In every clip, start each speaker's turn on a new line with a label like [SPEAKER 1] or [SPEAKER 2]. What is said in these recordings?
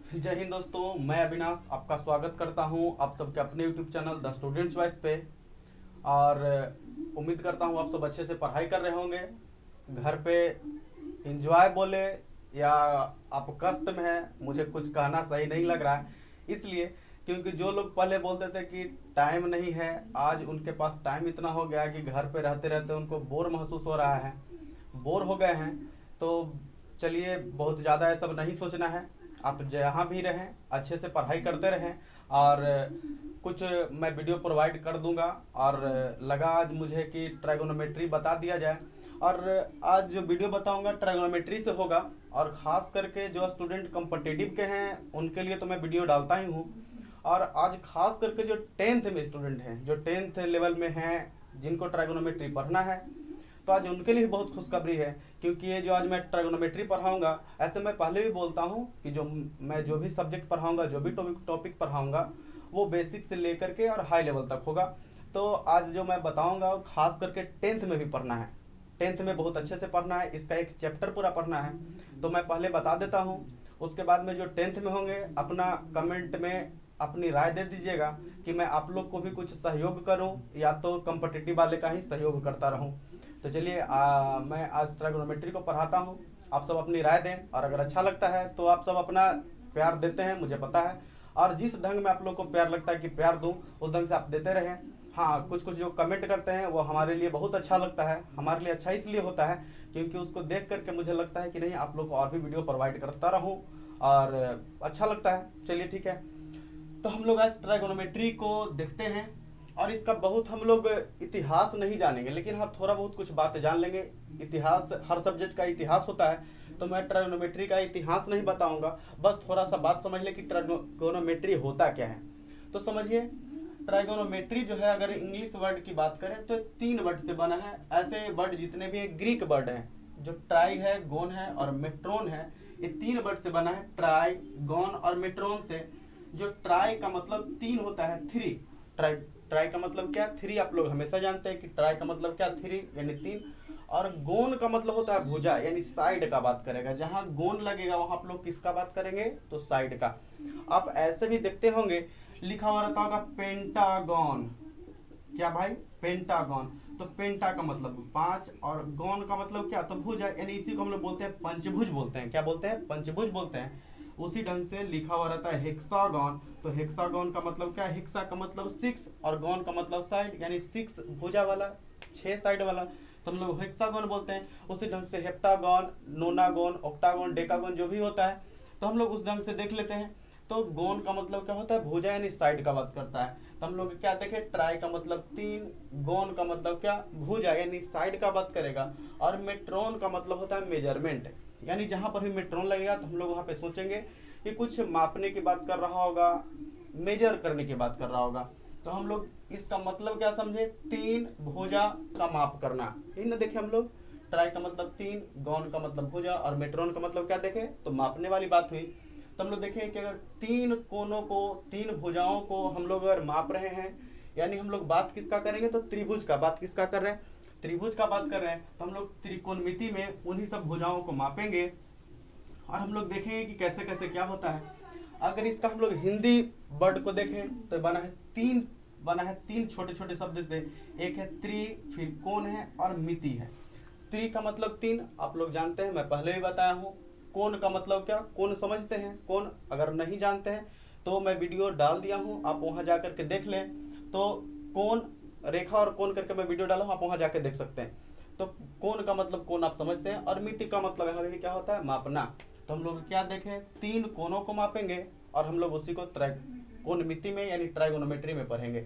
[SPEAKER 1] जय हिंद दोस्तों, मैं अविनाश आपका स्वागत करता हूं आप सबके अपने YouTube channel the students voice पे। और उम्मीद करता हूं आप सब अच्छे से पढ़ाई कर रहे होंगे, घर पे एंजॉय बोले या आप कष्ट में हैं, मुझे कुछ कहना सही नहीं लग रहा है। इसलिए क्योंकि जो लोग पहले बोलते थे कि टाइम नहीं है, आज उनके पास टाइम इतना हो गया कि घर पे रहते रहते उनको बोर महसूस हो रहा है, बोर हो गए हैं। तो चलिए, बहुत ज़्यादा ये सब नहीं सोचना है। आप जहाँ भी रहें अच्छे से पढ़ाई करते रहें। और कुछ मैं वीडियो प्रोवाइड कर दूंगा। और लगा आज मुझे कि ट्राइगोनोमेट्री बता दिया जाए। और आज जो वीडियो बताऊंगा ट्राइगोनोमेट्री से होगा। और ख़ास करके जो स्टूडेंट कॉम्पिटिटिव के हैं उनके लिए तो मैं वीडियो डालता ही हूँ। और आज खास करके जो 10th में स्टूडेंट हैं, जो 10th लेवल में हैं, जिनको ट्राइगोनोमेट्री पढ़ना है, तो आज उनके लिए बहुत खुशखबरी है। क्योंकि ये जो आज मैं ट्राइगोनोमेट्री पढ़ाऊंगा, ऐसे मैं पहले भी बोलता हूँ कि मैं जो भी सब्जेक्ट पढ़ाऊंगा, जो भी टॉपिक पढ़ाऊंगा, वो बेसिक से लेकर के और हाई लेवल तक होगा। तो आज जो मैं बताऊंगा वो खास करके 10th में भी पढ़ना है। 10th में बहुत अच्छे से पढ़ना है, इसका एक चैप्टर पूरा पढ़ना है। तो मैं पहले बता देता हूँ। उसके बाद में जो 10th में होंगे, अपना कमेंट में अपनी राय दे दीजिएगा कि मैं आप लोग को भी कुछ सहयोग करूं या तो कॉम्पिटिटिव वाले का ही सहयोग करता रहूं। तो चलिए, मैं आज ट्राइगोनोमेट्री को पढ़ाता हूं। आप सब अपनी राय दें, और अगर अच्छा लगता है तो आप सब अपना प्यार देते हैं, मुझे पता है। और जिस ढंग में आप लोग को प्यार लगता है कि प्यार दूं, उस ढंग से आप देते रहें। हाँ, कुछ कुछ जो कमेंट करते हैं वो हमारे लिए बहुत अच्छा लगता है। हमारे लिए अच्छा इसलिए होता है क्योंकि उसको देख करके मुझे लगता है कि नहीं, आप लोग को और भी वीडियो प्रोवाइड करता रहूं, और अच्छा लगता है। चलिए ठीक है, तो हम लोग आज ट्राइगोनोमेट्री को देखते हैं। और इसका बहुत हम लोग इतिहास नहीं जानेंगे, लेकिन हाँ थोड़ा बहुत कुछ बातें जान लेंगे। इतिहास, हर सब्जेक्ट का इतिहास होता है, तो मैं ट्राइगोनोमेट्री का इतिहास नहीं बताऊंगा। बस थोड़ा सा बात समझ ले कि ट्राइगोनोमेट्री होता क्या है। तो समझिए, ट्राइगोनोमेट्री जो है, अगर इंग्लिश वर्ड की बात करें तो 3 वर्ड से बना है। ऐसे वर्ड जितने भी ग्रीक वर्ड हैं, जो ट्राई है, गोन है और मेट्रोन है, ये 3 वर्ड से बना है। ट्राई, गोन और मेट्रोन से। जो ट्राई का मतलब 3 होता है, 3। ट्राई ट्राई का मतलब क्या, 3। आप लोग हमेशा जानते हैं कि ट्राई का मतलब क्या, 3 यानी 3। और गोन का मतलब होता है भुजा, यानी साइड का बात करेगा। जहां गोन लगेगा वहां आप लोग किसका बात करेंगे, तो साइड का। आप ऐसे भी देखते होंगे लिखा हुआ रहता होगा पेंटागन। क्या भाई, पेंटागन। तो पेंटा का मतलब 5 और गॉन का मतलब क्या, तो भुजा, यानी इसी को हम लोग बोलते हैं पंचभुज बोलते हैं। क्या बोलते हैं, पंचभुज बोलते हैं। उसी ढंग से लिखा हुआ रहता है हेक्सागन। तो हेक्सागन का मतलब क्या, हेक्सा का मतलब 6 और गॉन का मतलब साइड, यानी 6 भुजा वाला, 6 साइड वाला, तो हम लोग हेक्सागन बोलते हैं। उसी ढंग से हेप्टागन, नोनागन, ऑक्टागन, डेकागन जो भी होता है, तो हम लोग उस ढंग से देख लेते हैं। तो गोन का मतलब क्या होता है, भुजा यानी साइड का बात करता है। तो हम लोग क्या देखे, ट्राई का मतलब 3, गोन का मतलब क्या, भुजा यानी साइड का बात करेगा। और मेट्रोन का मतलब होता है मेजरमेंट, यानी जहां पर भी मेट्रोन लगेगा तो हम लोग वहां पे सोचेंगे कि कुछ मापने की बात कर रहा होगा, मेजर करने की बात कर रहा होगा। तो हम लोग इसका मतलब क्या समझे, 3 भुजा का माप करना। इन देखे हम लोग, ट्राई का मतलब 3, गॉन का मतलब भुजा और मेट्रोन का मतलब क्या देखे, तो मापने वाली बात हुई। तो हम लोग देखें कि अगर 3 कोनों को, 3 भुजाओं को हम लोग अगर माप रहे हैं, यानी हम लोग बात किसका करेंगे, तो त्रिभुज का। बात किसका कर रहे हैं, त्रिभुज का बात कर रहे हैं। तो हम लोग त्रिकोणमिति में उन्हीं सब भुजाओं को मापेंगे। और हम लोग देखेंगे कि कैसे कैसे क्या होता है। अगर इसका हम लोग हिंदी वर्ड को देखें तो बना है तीन छोटे छोटे शब्द से। एक है त्रि, फिर कोण है और मिति है। त्रि का मतलब 3, आप लोग जानते हैं, मैं पहले भी बताया हूँ। कोण का मतलब क्या, कोण समझते हैं। कोण अगर नहीं जानते हैं तो मैं वीडियो डाल दिया हूँ, आप वहां जाकर के देख लें। तो कोण, रेखा और कोण करके मैं वीडियो डाला हूँ, आप वहां जाके देख सकते हैं। तो कोण का मतलब कोण आप समझते हैं, और मिति का मतलब है क्या होता है, मापना। तो हम लोग क्या देखें, 3 कोणों को मापेंगे और हम लोग उसी को कोणमिति में यानी ट्राइगोनोमेट्री में पढ़ेंगे।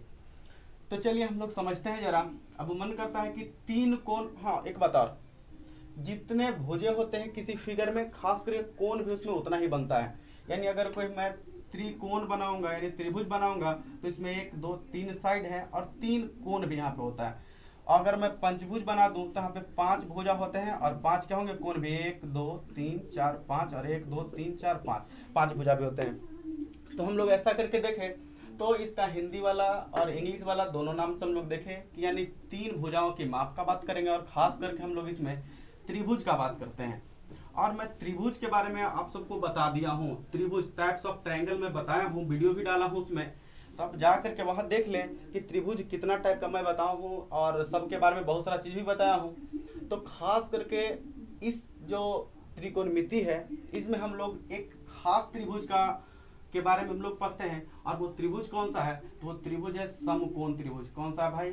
[SPEAKER 1] तो चलिए हम लोग समझते हैं जरा। अब मन करता है कि 3 कोण, हाँ एक बात और, जितने भुजे होते हैं किसी फिगर में, खास करके कोण भी उसमें उतना ही बनता है। यानी अगर कोई मैं त्रिकोण बनाऊंगा यानी त्रिभुज बनाऊंगा, तो इसमें 1 2 3 साइड है और 3 कोण भी यहाँ पे होता है। अगर मैं पंचभुज बना दूं तो यहाँ पे 5 भुजा होते हैं और 5 क्या होंगे, कोण भी, 1 2 3 4 5 और 1 2 3 4 5 भुजा भी होते हैं। तो हम लोग ऐसा करके देखें तो इसका हिंदी वाला और इंग्लिश वाला दोनों नाम से हम लोग देखें कि यानी 3 भुजाओं की माप का बात करेंगे। और खास करके हम लोग इसमें त्रिभुज का बात करते हैं। और मैं त्रिभुज के बारे में आप सबको बता दिया हूँ, त्रिभुज टाइप्स ऑफ ट्रायंगल में बताया हूँ, वीडियो भी डाला हूँ उसमें, तो आप जा करके वहाँ देख लें कि त्रिभुज कितना टाइप का मैं बताया हूँ, और सबके बारे में बहुत सारा चीज़ भी बताया हूँ। तो खास करके इस जो त्रिकोणमिति है, इसमें हम लोग एक खास त्रिभुज का के बारे में हम लोग पढ़ते हैं, और वो त्रिभुज कौन सा है, तो वो त्रिभुज है समकोण त्रिभुज। कौन सा भाई?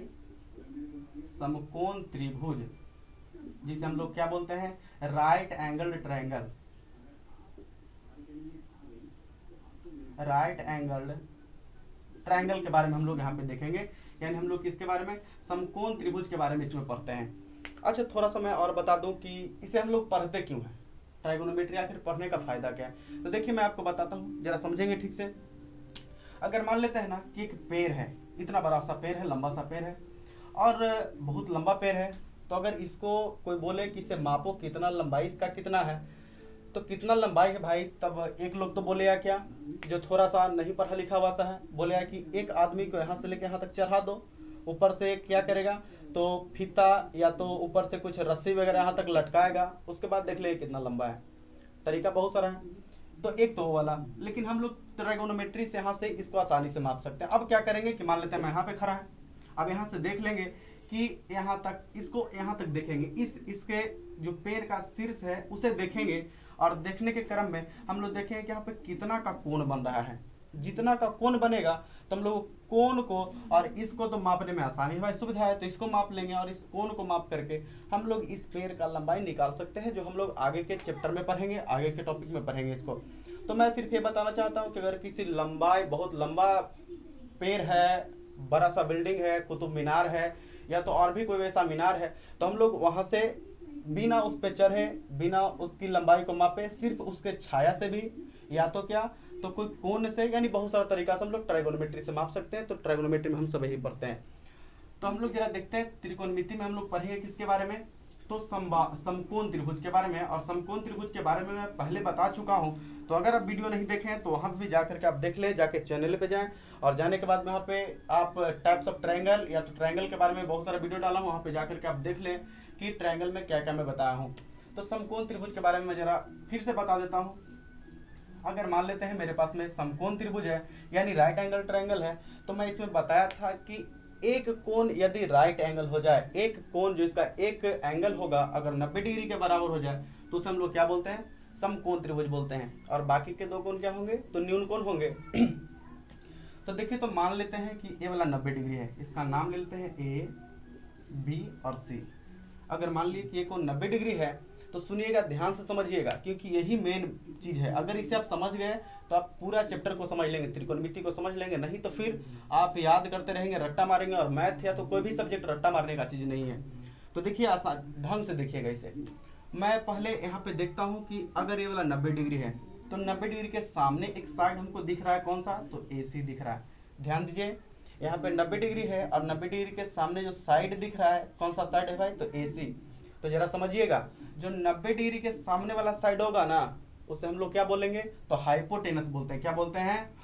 [SPEAKER 1] समकोण त्रिभुज, जिसे हम लोग क्या बोलते हैं? Right angle triangle. Right angle triangle के बारे में हम लोग यहाँ पे देखेंगे, यानी हम लोग किसके बारे में? समकोण त्रिभुज के बारे में इसमें पढ़ते हैं। अच्छा, थोड़ा सा मैं और बता दूं कि इसे हम लोग पढ़ते क्यों हैं, ट्राइगोनोमेट्री आखिर पढ़ने का फायदा क्या है। तो देखिए मैं आपको बताता हूँ, जरा समझेंगे ठीक से। अगर मान लेते हैं ना कि एक पेड़ है, इतना बड़ा सा पेड़ है, लंबा सा पेड़ है, और बहुत लंबा पेड़ है, तो अगर इसको कोई बोले कि इसे मापो, कितना लंबाई इसका कितना है, तो कितना लंबाई है भाई, तब एक लोग तो बोलेगा क्या, जो थोड़ा सा नहीं पढ़ा लिखा हुआ सा है, बोलेगा कि एक आदमी को यहाँ से लेके यहाँ तक चढ़ा दो, ऊपर से क्या करेगा, तो फीता या तो ऊपर से कुछ रस्सी वगैरह यहाँ तक लटकाएगा, उसके बाद देख ले कितना लंबा है। तरीका बहुत सारा है, तो एक तो वो वाला। लेकिन हम लोग ट्राइगोनोमेट्री से यहाँ से इसको आसानी से माप सकते हैं। अब क्या करेंगे कि मान लेते हैं मैं यहाँ पे खड़ा है, अब यहाँ से देख लेंगे कि यहाँ तक, इसको यहाँ तक देखेंगे, इसके जो पेड़ का शीर्ष है उसे देखेंगे, और देखने के क्रम में हम लोग देखेंगे कि यहाँ पे कितना का कोण बन रहा है। जितना का कोण बनेगा तो हम लोग कोण को और इसको तो मापने में आसानी है भाई, सुविधा है, तो इसको माप लेंगे, और इस कोण को माप करके हम लोग इस पेड़ का लंबाई निकाल सकते हैं, जो हम लोग आगे के चैप्टर में पढ़ेंगे, आगे के टॉपिक में पढ़ेंगे इसको। तो मैं सिर्फ ये बताना चाहता हूँ कि अगर किसी लंबाई, बहुत लंबा पेड़ है, बड़ा सा बिल्डिंग है, कुतुब मीनार है, या तो और भी कोई वैसा मीनार है, तो हम लोग वहां से बिना उस पे चढ़े, बिना उसकी लंबाई को मापे, सिर्फ उसके छाया से भी, या तो क्या, तो कोई कोण से, यानी बहुत सारा तरीका से हम लोग ट्राइगोनोमेट्री से माप सकते हैं। तो ट्राइगोनोमेट्री में हम सब यही पढ़ते हैं। तो हम लोग जरा देखते हैं त्रिकोणमिति में हम लोग पढ़ेंगे किसके बारे में, तो समकोण त्रिभुज के बारे में। और समकोण त्रिभुज के बारे में मैं पहले बता चुका हूँ, तो अगर आप वीडियो नहीं देखे हैं तो वहां भी जाकर के आप देख ले, जाके चैनल पे जाएं, और जाने के बाद वहाँ पे आप टाइप्स ऑफ ट्रायंगल या तो ट्रायंगल के बारे में बहुत सारा वीडियो डाला हूँ, वहाँ पे जाकर के आप देख लें कि ट्रायंगल में क्या क्या मैं बताया हूँ। तो समकोण त्रिभुज के बारे में मैं जरा फिर से बता देता हूँ। अगर मान लेते हैं मेरे पास में समकोण त्रिभुज है, यानी राइट एंगल ट्रायंगल है, तो मैं इसमें बताया था कि एक कोण यदि राइट एंगल हो जाए, एक कोण जो इसका एक एंगल होगा अगर 90 डिग्री के बराबर हो जाए, तो उसे हम लोग क्या बोलते हैं? समकोण त्रिभुज बोलते हैं। और बाकी के दो कोण क्या होंगे? तो न्यून कोण होंगे। तो देखिए, तो मान लेते हैं कि ए वाला 90 डिग्री है, इसका नाम ले लेते हैं ए, बी और सी। अगर मान लीजिए कि ये कोण 90 डिग्री है, तो सुनिएगा, ध्यान से समझिएगा, क्योंकि यही मेन चीज है। अगर इसे आप समझ गए तो आप पूरा चैप्टर को समझ लेंगे, त्रिकोणमिति को समझ लेंगे, नहीं तो फिर आप याद करते रहेंगे, रट्टा मारेंगे। और मैथ या तो कोई भी सब्जेक्ट रट्टा मारने का चीज नहीं है। तो देखिए, आसान ढंग से देखिएगा इसे। मैं पहले यहाँ पे देखता हूँ कि अगर ये वाला 90 डिग्री है, तो 90 डिग्री के सामने एक साइड हमको दिख रहा है, कौन सा? तो AC दिख रहा है। ध्यान दीजिए, यहाँ पे 90 डिग्री है, और 90 डिग्री के सामने जो साइड दिख रहा है, कौन सा साइड है भाई? तो AC। तो जरा समझिएगा, जो 90 डिग्री के सामने वाला साइड होगा ना, उसे हम लोग क्या बोलेंगे? तो हाइपोटेनस बोलते हैं। क्या बोलते हैं?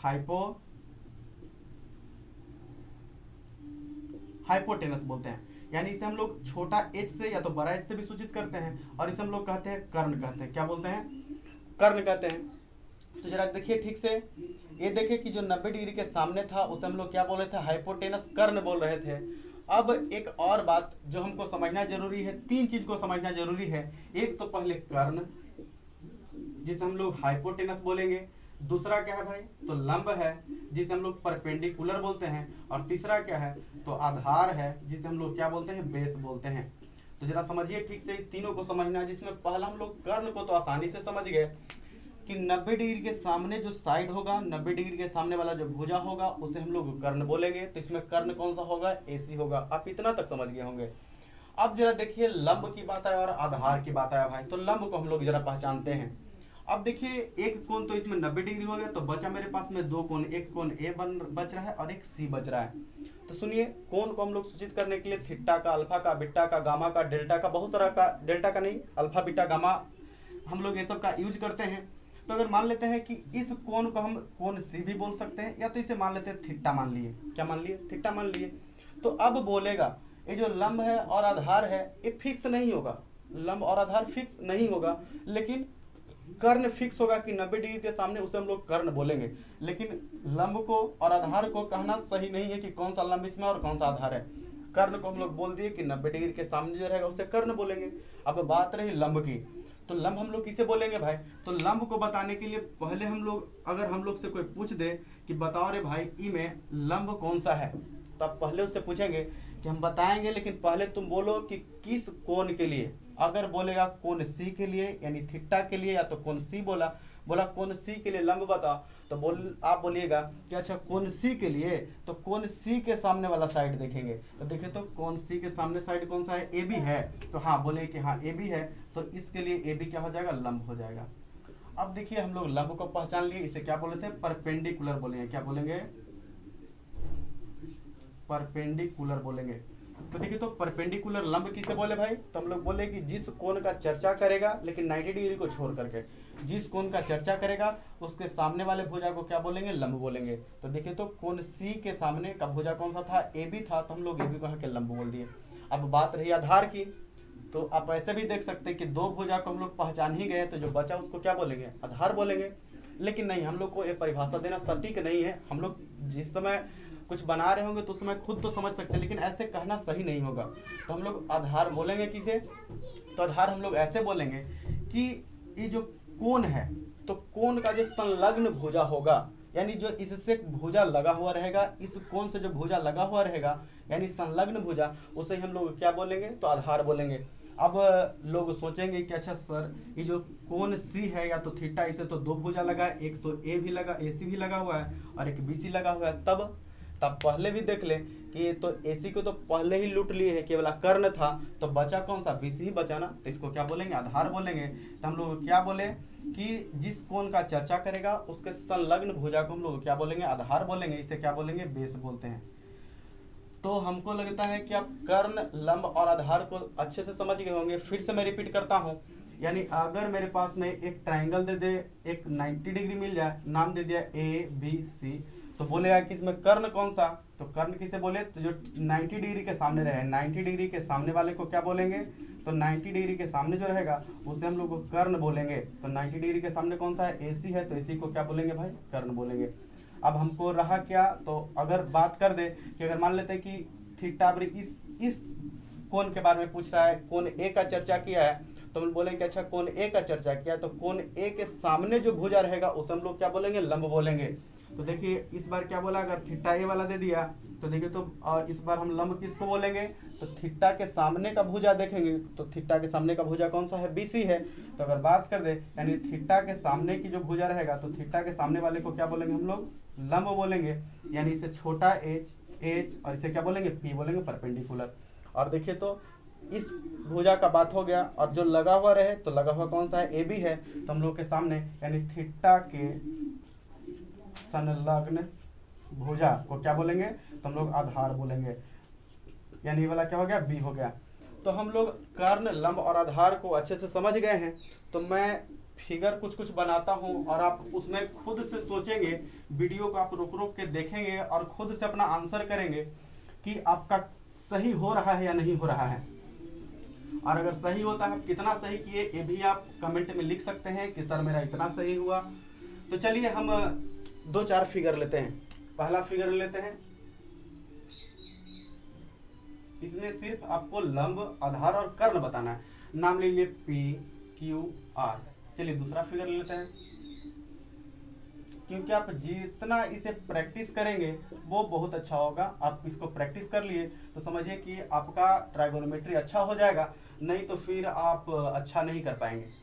[SPEAKER 1] हाइपोटेनस बोलते हैं। यानी इसे हम लोग छोटा h से या तो बड़ा h से भी सूचित करते हैं, और इसे हम लोग कहते हैं कर्ण कहते हैं। क्या बोलते हैं? कर्ण कहते हैं। तो जरा देखिए ठीक से, ये देखिए कि जो 90 डिग्री के सामने था उसे हम लोग क्या बोल रहे थे? हाइपोटेनस, कर्ण बोल रहे थे। अब एक और बात जो हमको समझना जरूरी है, तीन चीज को समझना जरूरी है। एक तो पहले कर्ण, जिसे हम लोग हाइपोटेनस बोलेंगे। दूसरा क्या है भाई? तो लंब है, जिसे हम लोग परपेंडिकुलर बोलते हैं। और तीसरा क्या है? तो आधार है, जिसे हम लोग क्या बोलते हैं? बेस बोलते हैं। तो जरा समझिए ठीक से, तीनों को समझना है, जिसमें पहला हम लोग कर्ण को तो आसानी से समझ गए कि 90 डिग्री के सामने जो साइड होगा, 90 डिग्री के सामने वाला जो भुजा होगा, उसे हम लोग कर्ण बोलेंगे। तो इसमें कर्ण कौन सा होगा? AC होगा। आप इतना तक समझ गए होंगे। अब जरा देखिए, लंब की बात है और आधार की बात है भाई। तो लंब को हम लोग जरा पहचानते हैं। अब देखिए, एक कोण तो इसमें 90 डिग्री हो गया, तो बचा मेरे पास में दो कोण, एक कोण A बच रहा है और एक C बच रहा है। तो सुनिए, कोण को हम लोग सूचित करने के लिए थीटा का, अल्फा का, बीटा का, गामा का, डेल्टा का, बहुत सारा का, डेल्टा का नहीं, अल्फा, बीटा, गामा, हम लोग ये सब का यूज करते हैं। तो अगर मान लेते हैं कि इस कोण को हम कोण C भी बोल सकते हैं, या तो इसे मान लेते हैं थीटा मान लिए। क्या मान लिए? थीटा मान लिए। तो अब बोलेगा, ये जो लंब है और आधार है, ये फिक्स नहीं होगा, लंब और आधार फिक्स नहीं होगा, लेकिन कर्ण फिक्स होगा कि 90 डिग्री के सामने, उसे हम लोग कर्ण बोलेंगे। लेकिन लंब को और आधार को कहना सही नहीं है कि कौन सा लंब इसमें और कौन सा आधार है। कर्ण को हम लोग बोल दिए कि 90 डिग्री के सामने जो रहेगा उसे कर्ण बोलेंगे। अब बात रही लंब की, तो लंब हम लोग किसे बोलेंगे भाई? तो लंब को बताने के लिए पहले हम लोग, अगर हम लोग से कोई पूछ दे कि बताओ रे भाई ई में लंब कौन सा है, तो आप पहले उससे पूछेंगे कि हम बताएंगे, लेकिन पहले तुम बोलो कि किस कोण के लिए। अगर बोलेगा कोण सी के लिए यानी थीटा के लिए, या तो कोण सी बोला कोण सी के लिए लंब बताओ, तो आप बोलिएगा कि अच्छा कोण सी के लिए, तो कोण सी के सामने वाला साइड देखेंगे। तो देखिए तो कोण सी के सामने साइड कौन सा है? ए बी है। तो हाँ बोले कि हाँ ए बी है, तो इसके लिए ए बी क्या हो जाएगा? लंब हो जाएगा। अब देखिए हम लोग लंब को पहचान लिए, इसे क्या बोले थे? परपेंडिकुलर बोलेंगे। क्या बोलेंगे? परपेंडिकुलर बोलेंगे। तो देखिए तो परपेंडिकुलर लंब किसे बोले भाई? तो हम लोग बोले कि जिस कोण का चर्चा करेगा, लेकिन 90 डिग्री को छोड़ करके जिस कोण का चर्चा करेगा उसके सामने वाले भुजा को क्या बोलेंगे? लंब बोलेंगे। तो देखिए तो कोण सी के सामने का भुजा कौन सा था? ए बी था, तो हम लोग ए बी को यहाँ के लंब बोल दिए। अब बात रही आधार की, तो आप ऐसे भी देख सकते हैं कि दो भुजा को हम लोग पहचान ही गए, तो जो बचा उसको क्या बोलेंगे? आधार बोलेंगे। लेकिन नहीं, हम लोग को ये परिभाषा देना सटीक नहीं है। हम लोग जिस समय कुछ बना रहे होंगे तो उसमें खुद तो समझ सकते हैं, लेकिन ऐसे कहना सही नहीं होगा। तो हम लोग आधार बोलेंगे किसे? तो आधार हम लोग ऐसे बोलेंगे कि ये जो कोण है, तो कोण का जो संलग्न भुजा होगा, यानी जो इससे भुजा लगा हुआ रहेगा, इस कोण से जो भुजा लगा हुआ रहेगा यानी संलग्न भुजा, उसे हम लोग क्या बोलेंगे? तो आधार बोलेंगे। अब लोग सोचेंगे कि अच्छा सर ये जो कोण सी है या तो थीटा, इसे तो दो भुजा लगा है, एक तो ए भी लगा, ए सी भी लगा हुआ है और एक बी सी लगा हुआ है। तब पहले भी देख ले कि तो एसी को तो पहले ही लूट लिए है, केवल कर्ण था, तो बचा कौन सा? बीसी ही बचा ना, तो इसको क्या बोलेंगे? आधार बोलेंगे। तो हम लोग क्या बोले कि जिस कोण का चर्चा करेगा उसके संलग्न भुजा को हम लोग क्या बोलेंगे? आधार बोलेंगे। इसे क्या बोलेंगे? बेस बोलते हैं। तो हमको लगता है कि आप कर्ण, लंब और आधार को अच्छे से समझ गए होंगे। फिर से मैं रिपीट करता हूँ, यानी अगर मेरे पास में एक ट्राइंगल दे दे, एक 90 डिग्री मिल जाए, नाम दे दिया ए बी सी, तो बोलेगा कि इसमें कर्ण कौन सा? तो कर्ण किसे बोले? तो जो 90 डिग्री के सामने रहे, 90 डिग्री के सामने वाले को क्या बोलेंगे? तो 90 डिग्री के सामने जो रहेगा उसे हम लोग कर्ण बोलेंगे। तो 90 डिग्री के सामने कौन सा है? एसी है, तो एसी को क्या बोलेंगे भाई? कर्ण बोलेंगे। अब हमको रहा क्या? तो अगर बात कर दे कि अगर मान लेते हैं कि थीटा इस कोण के बारे में पूछ रहा है, कोण ए का चर्चा किया है, तो हम बोलेंगे अच्छा कोण ए का चर्चा किया, तो कोण ए के सामने जो भुजा रहेगा उसे हम लोग क्या बोलेंगे? लंब बोलेंगे। तो देखिए इस बार क्या बोला? अगर थीटा ए वाला दे दिया तो देखिए तो इस बार हम लंब किसको बोलेंगे? तो थीटा के सामने का भुजा देखेंगे, तो थीटा के सामने का भुजा कौन सा है? बीसी है। तो अगर बात कर दे यानी थीटा के सामने की जो भुजा रहेगा, तो थीटा के सामने वाले को क्या बोलेंगे? हम लोग लंब बोलेंगे। यानी इसे छोटा एच और इसे क्या बोलेंगे? पी बोलेंगे, परपेंडिकुलर। और देखिए तो इस भुजा का बात हो गया, और जो लगा हुआ रहे तो लगा हुआ कौन सा है? ए बी है। तो हम लोग के सामने यानी थीटा के संलग्न भुजा को क्या बोलेंगे? तो हम लोग आधार बोलेंगे। यानी ये वाला क्या हो गया? बी हो गया। तो हम लोग कर्ण, लंब और आधार को अच्छे से समझ गए हैं। तो मैं फिगर कुछ बनाता हूं और आप उसमें खुद से सोचेंगे, वीडियो को आप रुक रुक के देखेंगे और खुद से अपना आंसर करेंगे कि आपका सही हो रहा है या नहीं हो रहा है। और अगर सही होता है, कितना सही किए ये भी आप कमेंट में लिख सकते हैं कि सर मेरा इतना सही हुआ। तो चलिए हम 2-4 फिगर लेते हैं। पहला फिगर लेते हैं, इसमें सिर्फ आपको लंब, आधार और कर्ण बताना है। नाम ले लिए पी क्यू आर। चलिए दूसरा फिगर लेते हैं। क्योंकि आप जितना इसे प्रैक्टिस करेंगे वो बहुत अच्छा होगा। आप इसको प्रैक्टिस कर लिए तो समझिए कि आपका ट्राइगोनोमेट्री अच्छा हो जाएगा, नहीं तो फिर आप अच्छा नहीं कर पाएंगे।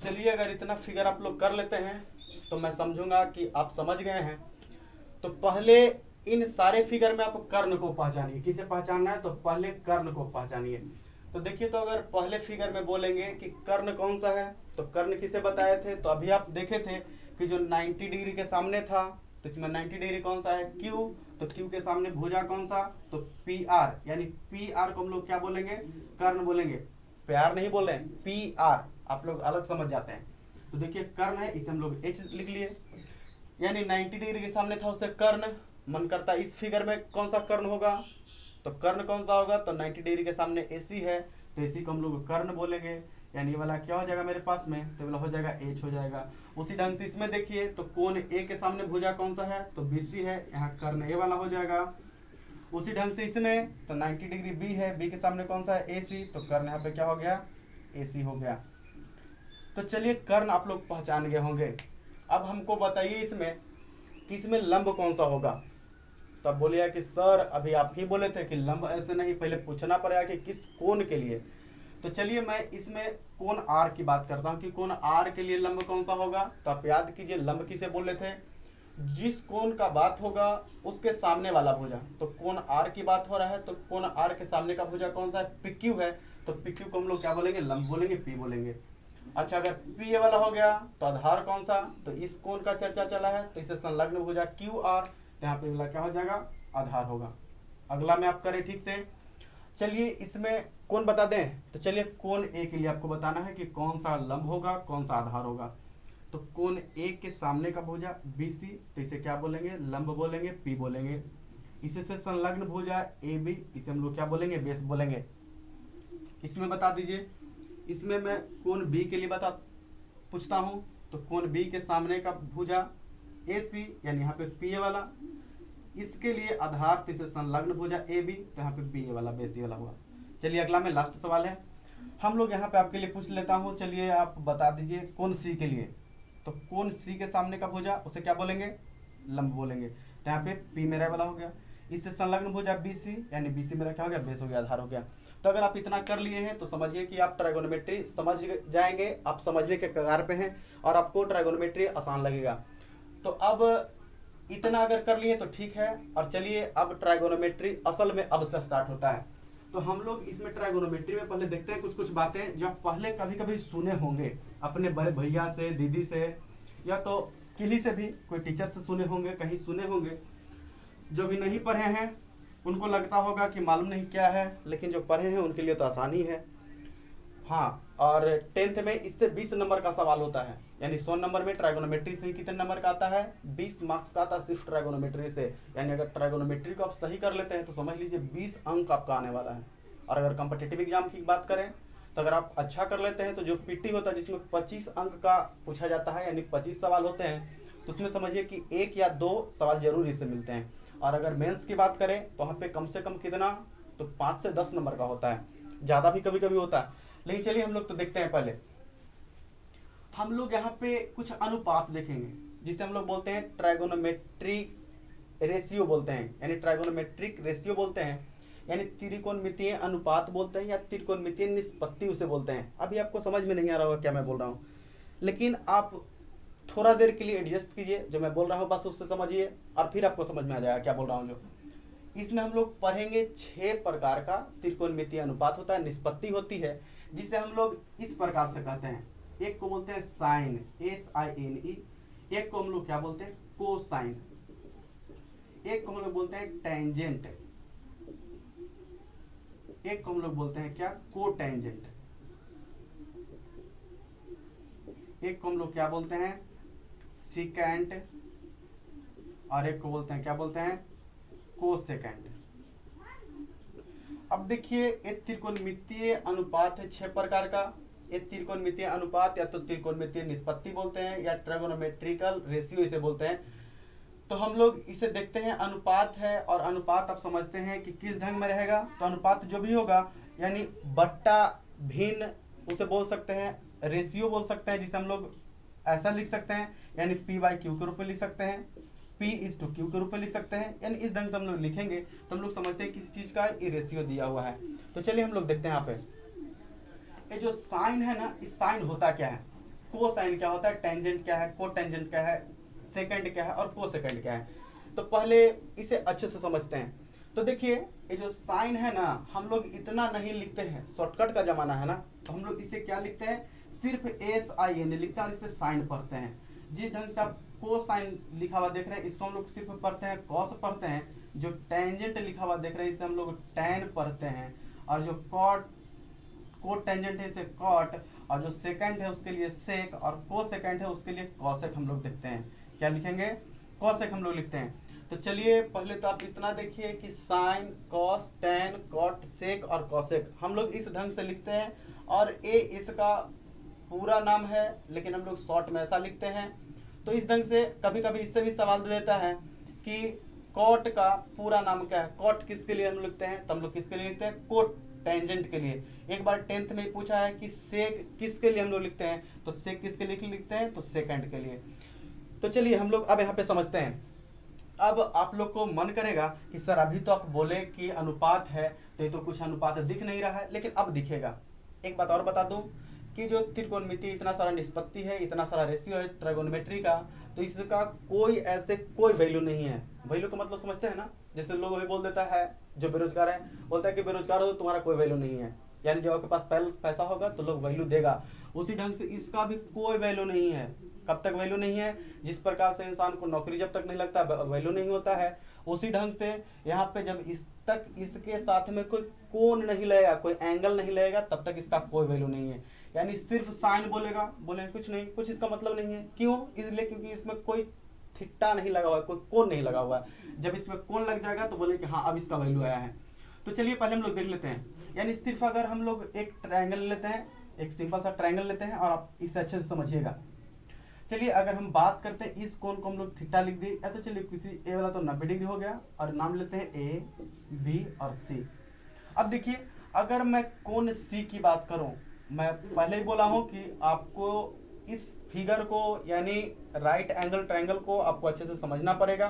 [SPEAKER 1] चलिए अगर इतना फिगर आप लोग कर लेते हैं तो मैं समझूंगा कि आप समझ गए हैं। तो पहले इन सारे फिगर में आप कर्ण को पहचानिए। किसे पहचानना है? तो पहले कर्ण को पहचानिए। तो देखिए तो अगर पहले फिगर में बोलेंगे कि कर्ण कौन सा है, तो कर्ण किसे बताए थे? तो अभी आप देखे थे कि जो 90 डिग्री के सामने था तो इसमें 90 डिग्री कौन सा है, क्यू, तो क्यू के सामने भुजा कौन सा, तो पी आर, यानी पी आर को हम लोग क्या बोलेंगे, कर्ण बोलेंगे, प्यार नहीं बोल रहे हैं, पी आर, आप लोग अलग समझ जाते हैं। तो देखिए कर्ण है, इसे हम लोग एच लिख लिए, यानी 90 डिग्री के सामने था उसे कर्ण, मन करता है इस फिगर में कौन सा कर्ण होगा, तो कर्ण कौन सा होगा, तो 90 डिग्री के सामने एसी है, तो एसी को हम लोग कर्ण बोलेंगे, यानी ये वाला क्या हो जाएगा मेरे पास में, तो वाला हो जाएगा एच हो जाएगा। उसी ढंग से इसमें देखिए, तो कोण ए के सामने भुजा कौन सा है, तो बीसी है, यहाँ कर्ण ए वाला हो जाएगा। उसी ढंग से इसमें तो 90 डिग्री बी है, बी के सामने कौन सा है, एसी, तो कर्ण यहाँ पे क्या हो गया, एसी हो गया। तो चलिए कर्ण आप लोग पहचान गए होंगे। अब हमको बताइए इसमें कि इसमें लंब कौन सा होगा। तब बोलिए कि सर अभी आप ही बोले थे कि लंब ऐसे नहीं, पहले पूछना पड़ेगा कि किस कोण के लिए। तो चलिए मैं इसमें कोण आर की बात करता हूँ कि कोण आर के लिए लंब कौन सा होगा। तो आप याद कीजिए लंब किसे बोल रहे थे, जिस कोण का बात होगा उसके सामने वाला भुजा। तो कोण आर की बात हो रहा है, तो कोण आर के सामने का भुजा कौन सा है, PQ है, तो PQ को हम लोग क्या बोलेंगे, लंब बोलेंगे, P बोलेंगे। अच्छा अगर P ये वाला हो गया तो आधार कौन सा, तो इस कोण का चर्चा चला है, तो इसे संलग्न भुजा QR, यहाँ पे वाला क्या हो जाएगा, आधार होगा। अगला में आप करें ठीक से। चलिए इसमें कोण बता दें, तो चलिए कोण ए के लिए आपको बताना है कि कौन सा लंब होगा, कौन सा आधार होगा। तो कोण ए के सामने का भुजा BC, तो इसे क्या बोलेंगे, लंब बोलेंगे, P बोलेंगे। इसे से संलग्न भुजा AB, इसे हम लोग क्या बोलेंगे, बेस बोलेंगे। इसमें बता दीजिए, इसमें मैं कोण B के लिए पूछता हूँ, तो कोण B के सामने का भुजा AC, यानी यहाँ पे P वाला, इसके लिए आधार, तो इसे संलग्न भुजा AB, तो यहाँ पे B वाला, बेसी वाला हुआ। चलिए अगला में लास्ट सवाल है, हम लोग यहाँ पे आपके लिए पूछ लेता हूँ। चलिए आप बता दीजिए कोण C के लिए, तो कोण C के सामने का भुजा उसे क्या बोलेंगे, लंब बोलेंगे, तो यहाँ पे P मेरा वाला हो गया। इससे संलग्न भुजा BC, यानी BC मेरा क्या हो गया, बेस हो गया, आधार हो गया। तो अगर आप इतना कर लिए हैं तो समझिए कि आप ट्राइगोनोमेट्री समझ जाएंगे, आप समझने के कगार पे हैं और आपको ट्राइगोनोमेट्री आसान लगेगा। तो अब इतना अगर कर लिए तो ठीक है। और चलिए अब ट्राइगोनोमेट्री असल में अब से स्टार्ट होता है। तो हम लोग इसमें ट्राइगोनोमेट्री में पहले देखते हैं कुछ बातें जो आप पहले कभी कभी सुने होंगे अपने बड़े भैया से, दीदी से, या तो किसी से भी, कोई टीचर से सुने होंगे, कहीं सुने होंगे। जो भी नहीं पढ़े हैं उनको लगता होगा कि मालूम नहीं क्या है, लेकिन जो पढ़े हैं उनके लिए तो आसानी है। हाँ, और 10th में इससे 20 नंबर का सवाल होता है, यानी 100 नंबर में ट्राइगोनोमेट्री से ही कितने नंबर का आता है, 20 मार्क्स का आता है सिर्फ ट्राइगोनोमेट्री से। यानी अगर ट्राइगोनोमेट्री को आप सही कर लेते हैं तो समझ लीजिए 20 अंक आपका आने वाला है। और अगर कॉम्पिटिटिव एग्जाम की बात करें तो अगर आप अच्छा कर लेते हैं तो जो PT होता है जिसमें 25 अंक का पूछा जाता है, यानी 25 सवाल होते हैं, तो उसमें समझिए कि 1 या 2 सवाल जरूर इससे मिलते हैं। और अगर मेंस की बात करें तो वहाँ पे कम से कम कितना, तो 5 से 10 नंबर का होता है, ज़्यादा भी कभी कभी होता है। लेकिन चलिए हम लोग तो देखते हैं। पहले हम लोग यहाँ पे कुछ अनुपात देखेंगे जिसे हम लोग बोलते हैं ट्राइगोनोमेट्रिक रेशियो बोलते हैं, यानी ट्राइगोनोमेट्रिक रेशियो बोलते हैं, यानी त्रिकोणमितीय अनुपात बोलते हैं या त्रिकोणमितीय निष्पत्ति उसे बोलते हैं। अभी आपको समझ में नहीं आ रहा होगा क्या मैं बोल रहा हूँ, लेकिन आप थोड़ा देर के लिए एडजस्ट कीजिए, जो मैं बोल रहा हूँ बस उससे समझिए और फिर आपको समझ में आ जाएगा क्या बोल रहा हूँ। जो इसमें हम लोग पढ़ेंगे 6 प्रकार का त्रिकोणमितीय अनुपात होता है, निष्पत्ति होती है, जिसे हम लोग इस प्रकार से कहते हैं। एक को बोलते हैं साइन, SINE, एक को हम लोग क्या बोलते हैं, कोसाइन, एक को हम लोग बोलते हैं टेंजेंट, एक को हम लोग बोलते हैं क्या, कोटेंजेंट, एक को हम लोग क्या बोलते हैं, सिकेंट, और एक को बोलते हैं क्या बोलते हैं, कोसेकेंट। अब देखिए एक त्रिकोणमितीय अनुपात है 6 प्रकार का। एक त्रिकोणमितीय अनुपात या तो त्रिकोणमितीय निष्पत्ति बोलते हैं या ट्राइगोनोमेट्रिकल रेशियो इसे बोलते हैं। तो हम लोग इसे देखते हैं, अनुपात है, और अनुपात आप समझते हैं कि किस ढंग में रहेगा। तो अनुपात जो भी होगा यानी बट्टा भिन्न उसे बोल सकते हैं, रेशियो बोल सकते हैं, जिसे हम लोग ऐसा लिख सकते हैं, यानी P/Q के रूप में लिख सकते हैं, P/Q के रूप में लिख सकते हैं। यानी इस ढंग से हम लोग लिखेंगे तो हम लोग समझते हैं किसी चीज का ये रेशियो दिया हुआ है। तो चलिए हम लोग देखते हैं यहाँ पे ये जो साइन है ना, इस साइन होता क्या है, कोसाइन क्या होता है, टेंजेंट क्या है, कोटेंजेंट क्या है, सेकंड क्या है और कोसेकंड क्या है। तो पहले इसे अच्छे से समझते हैं। तो देखिए ये जो साइन है ना, हम लोग इतना नहीं लिखते हैं, शॉर्टकट का जमाना है ना, तो हम लोग इसे क्या लिखते हैं, सिर्फ SIN लिखते हैं और इसे साइन पढ़ते हैं। जिस ढंग से आप कोसाइन लिखा हुआ देख रहे हैं इसको हम लोग सिर्फ पढ़ते हैं कॉस पढ़ते हैं, जो टेंजेंट लिखा हुआ देख रहे हैं इसे हम लोग टैन पढ़ते हैं, और जो कॉट कोट टेंजेंट है इसे कॉट, और जो सेकंड है उसके लिए सेक, और को सेकंड है उसके लिए कॉसेक हम लोग देखते हैं। क्या लिखेंगे? कॉसेक हम लोग लिखते हैं। तो चलिए पहले तो आप इतना देखिए कि साइन, कॉस, टैन, कॉट, सेक और कॉसेक हम लोग इस ढंग से लिखते हैं, और ए इसका पूरा नाम है लेकिन हम लोग शॉर्ट में ऐसा लिखते हैं। तो इस ढंग से कभी कभी इससे भी सवाल दे देता है कि कॉट का पूरा नाम क्या है, कॉट किसके लिए हम लिखते हैं, तो हम लोग किसके लिए लिखते हैं? कोट टेंजेंट के लिए। एक बार 10th में पूछा है कि सेक किसके लिए हम लोग लिखते हैं, तो सेक किसके लिए लिखते हैं? तो सेकंड के लिए। तो चलिए हम लोग अब यहाँ पे समझते हैं। अब आप लोग को मन करेगा कि सर अभी तो आप बोले कि अनुपात है, तो ये तो कुछ अनुपात दिख नहीं रहा है, लेकिन अब दिखेगा। एक बात और बता दूं कि जो त्रिकोणमिति इतना सारा निष्पत्ति है, इतना सारा रेशियो है ट्राइगोनोमेट्री का, तो इसका कोई ऐसे कोई वैल्यू नहीं है। वैल्यू का मतलब समझते हैं ना? जैसे लोग वही बोल देता है जो बेरोजगार है, बोलता है कि बेरोजगार हो तो तुम्हारा कोई वैल्यू नहीं है, यानी जब आपके पास पैसा होगा तो लोग वैल्यू देगा। उसी ढंग से इसका भी कोई वैल्यू नहीं है। कब तक वैल्यू नहीं है? जिस प्रकार से इंसान को नौकरी जब तक नहीं लगता वैल्यू नहीं होता है, उसी ढंग से यहाँ पे जब इस तक इसके साथ में कोई कोण नहीं लगेगा, कोई एंगल नहीं लगेगा, तब तक इसका कोई वैल्यू नहीं है। यानी सिर्फ साइन बोलेगा, बोले कुछ नहीं, कुछ इसका मतलब नहीं है। क्यों? इसलिए क्योंकि इसमें कोई थीटा नहीं लगा हुआ है, कोई कोण नहीं लगा हुआ है। जब इसमें कोण लग जाएगा तो बोले कि हाँ अब इसका वैल्यू आया है। तो चलिए पहले हम लोग देख लेते हैं। यानी सिर्फ अगर हम लोग एक ट्रायंगल लेते हैं, एक सिंपल सा ट्रायंगल लेते हैं, और आप इसे अच्छे से समझिएगा। चलिए अगर हम बात करते हैं इस कोण को हम लोग थीटा लिख दिए, तो चलिए किसी ए वाला तो 90 डिग्री हो गया, और नाम लेते हैं ए, बी और सी। अब देखिए अगर मैं कोण सी की बात करूं, मैं पहले ही बोला हूं कि आपको इस फिगर को यानी राइट एंगल ट्रायंगल को आपको अच्छे से समझना पड़ेगा।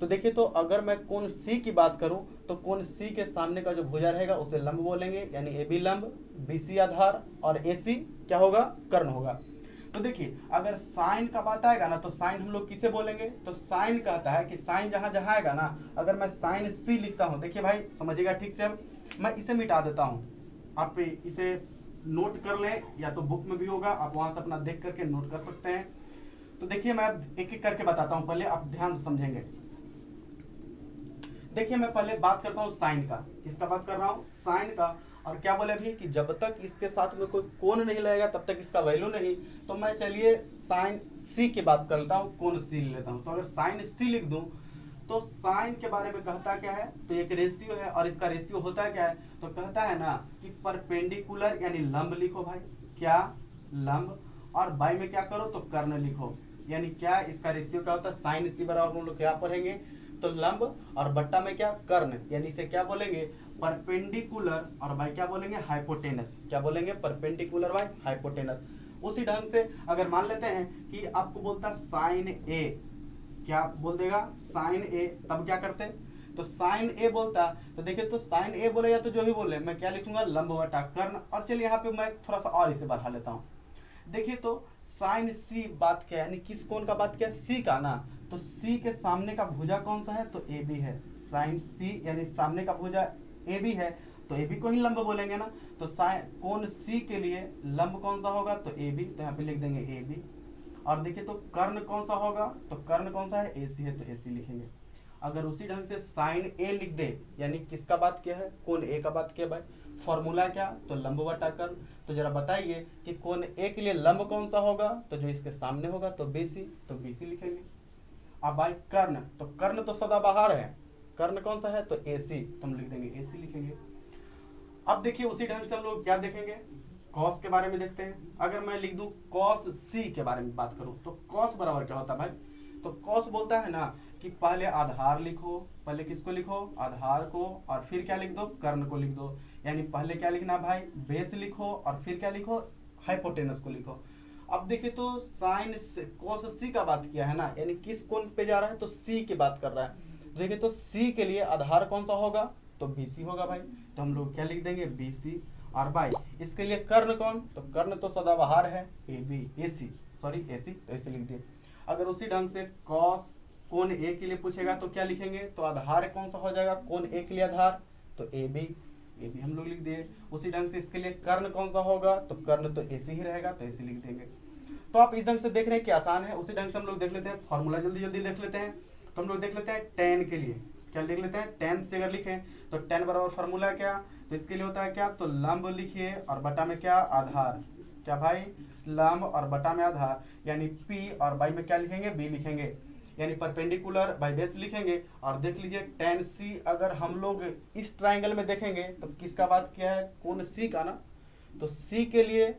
[SPEAKER 1] तो देखिए तो अगर मैं कोण सी की बात करूं तो कोण सी के सामने का जो भुजा रहेगा उसे लंब बोलेंगे, यानी ए बी लंब, बी सी आधार और ए सी क्या होगा? कर्ण होगा। तो देखिए अगर साइन का बात आएगा ना, तो साइन हम लोग किसे बोलेंगे? तो साइन कहता है कि साइन जहां जहां आएगा ना, अगर मैं साइन सी लिखता हूं, देखिए भाई समझिएगा ठीक से, अब मैं इसे मिटा देता हूं, आप इसे नोट कर लें, या तो बुक में भी होगा, आप वहां से अपना देख करके नोट कर सकते हैं। तो देखिए मैं एक एक करके बताता हूं, पहले आप ध्यान से समझेंगे। देखिए मैं पहले बात करता हूं साइन का। किसका बात कर रहा हूं? साइन का। और क्या बोले अभी कि जब तक इसके साथ में कोई कोण नहीं लगेगा तब तक इसका वैल्यू नहीं। तो मैं चलिए साइन सी की बात कर लेता हूँ, कोण सी ले लेता हूँ। तो अगर साइन सी लिख दूं तो साइन के बारे में कहता क्या है? तो एक रेशियो है, और इसका रेशियो होता है क्या है? तो कहता है ना कि परपेंडिकुलर यानी लंब लिखो भाई, क्या? लंब। और बाई में क्या करो? तो कर्ण लिखो। यानी क्या इसका रेशियो क्या होता है? साइन सी बराबर हम लोग क्या पढ़ेंगे? तो लंब, और बट्टा में क्या? कर्ण। यानी इसे क्या बोलेंगे? परपेंडिकुलर, और बाई क्या बोलेंगे? हाइपोटेनस। क्या बोलेंगे? Perpendicular by hypotenuse. उसी ढंग से अगर मान लेते हैं कि आपको बोलता साइन ए, क्या बोल देगा? साइन ए, तब क्या करते? तो साइन ए बोलता, तो देखिए तो साइन ए बोले या तो जो भी बोले, मैं क्या लिखूंगा? लंब बटा कर्ण। और चलिए यहाँ पे मैं थोड़ा सा और इसे बढ़ा लेता हूँ। देखिए तो साइन सी बात क्या है, यानी किस कोण का बात क्या है? सी का ना। तो सी के सामने का भुजा कौन सा है? तो ए बी है। साइन सी यानी सामने का भुजा ए बी है, तो ए बी को ही लंब बोलेंगे ना। तो कोण सी के लिए लंब कौन सा होगा? तो ए बी। तो यहाँ पे लिख देंगे ए बी। और देखिए तो कर्ण कौन सा होगा? तो कर्ण कौन सा है? ए सी है, तो ए सी लिखेंगे। अगर उसी ढंग से साइन ए लिख दे, यानी किसका बात क्या है? कोण ए का बात क्या है भाई? फॉर्मूला क्या? तो लंब बटा कर्ण। तो जरा बताइए कि कोण ए के लिए लंब कौन सा होगा? तो जो इसके सामने होगा, तो बी सी, तो बी सी लिखेंगे। अब भाई कर्ण, तो कर्ण तो सदाबहार है, कर्ण कौन सा है? तो ए सी, तो हम लिख देंगे ए सी लिखेंगे। अब देखिए उसी ढंग से हम लोग क्या देखेंगे? कॉस के बारे में देखते हैं। अगर मैं लिख दूं कॉस सी के बारे में बात करूं, तो कॉस बराबर क्या होता है भाई? तो कॉस बोलता है ना कि पहले आधार लिखो, पहले किसको लिखो? आधार को, और फिर क्या लिख दो? कर्ण को लिख दो। यानी पहले क्या लिखना है भाई? बेस लिखो, और फिर क्या लिखो? हाइपोटेनस को लिखो। अब देखिए तो साइन कॉस सी का बात किया है ना, यानी किस कोण पे जा रहा है? तो सी की बात कर रहा है। देखिए तो सी के लिए आधार कौन सा होगा? तो BC होगा भाई। तो हम लोग क्या लिख देंगे? BC। और भाई इसके लिए कर्ण कौन? तो कर्ण तो सदाबहार है, AC, तो ऐसे लिख दिए। अगर उसी ढंग से कॉस कोण ए के लिए पूछेगा तो क्या लिखेंगे? तो आधार कौन सा हो जाएगा? कोण ए के लिए आधार, तो AB हम लोग लिख दिए। उसी ढंग से इसके लिए कर्ण कौन सा होगा? तो कर्ण तो AC ही रहेगा, तो AC लिख देंगे। तो आप इस ढंग से देख रहे हैं कि आसान है, उसी ढंग से हम लोग देख लेते हैं फॉर्मूला, जल्दी जल्दी देख लेते हैं। तो हम लोग देख लेते हैं tan के लिए, क्या लिख लेते हैं, tan से अगर लिखें तो tan बराबर फॉर्मूला क्या, तो इसके लिए होता है क्या, तो लंब लिखिए और बटा में क्या, आधार, क्या भाई, लंब और बटा में आधार, यानी P और बाई में क्या लिखेंगे, B लिखेंगे, यानी परपेंडिकुलर बाई बेस लिखेंगे। और देख लीजिए tan C अगर हम लोग इस ट्राइंगल में देखेंगे तो किसका बात किया है, कोण C का ना, तो C के लिए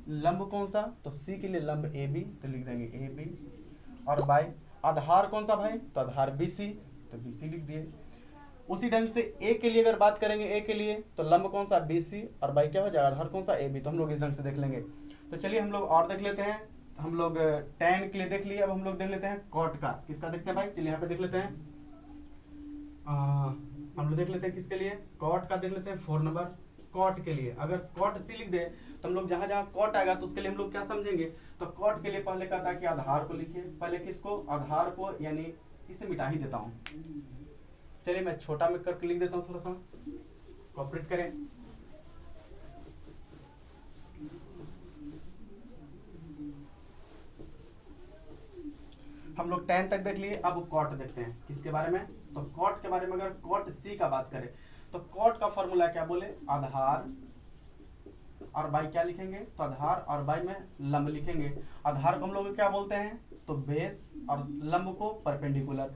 [SPEAKER 1] लंब कौन सा, तो C के लिए लंब AB, तो लिख देंगे AB, और बाई आधार कौन सा भाई, तो आधार BC, तो BC लिख दिए। उसी ढंग से A के लिए अगर बात करेंगे, A के लिए तो लंब कौन सा, BC, और बाई क्या हो जाएगा, आधार कौन सा, AB, तो हम लोग इस ढंग से देख लेंगे। तो चलिए हम लोग और देख लेते हैं। हम लोग tan के लिए देख लिए, अब हम लोग देख लेते हैं cot का, किसका देखते हैं भाई, चलिए यहाँ पे देख लेते हैं। हम लोग देख लेते हैं किसके लिए, cot का देख लेते हैं 4 नंबर। cot के लिए अगर cot C लिख दे तो हम लोग जहां जहां cot आएगा तो उसके लिए हम लोग क्या समझेंगे, तो cot के लिए पहले कहता है कि आधार को लिखिए, पहले किसको, आधार को, यानी इसे मिटा ही देता हूं। चलिए मैं छोटा में करके लिख देता हूं, थोड़ा सा कोऑपरेट करें। हम लोग tan तक देख लिए, अब cot देखते हैं किसके बारे में, तो cot के बारे में अगर cot C का बात करें तो cot का फॉर्मूला क्या बोले, आधार और बाई क्या लिखेंगे, तो आधार और बाई में लंब लिखेंगे। आधार को हम लोग क्या बोलते हैं, तो बेस, और लंब को परपेंडिकुलर।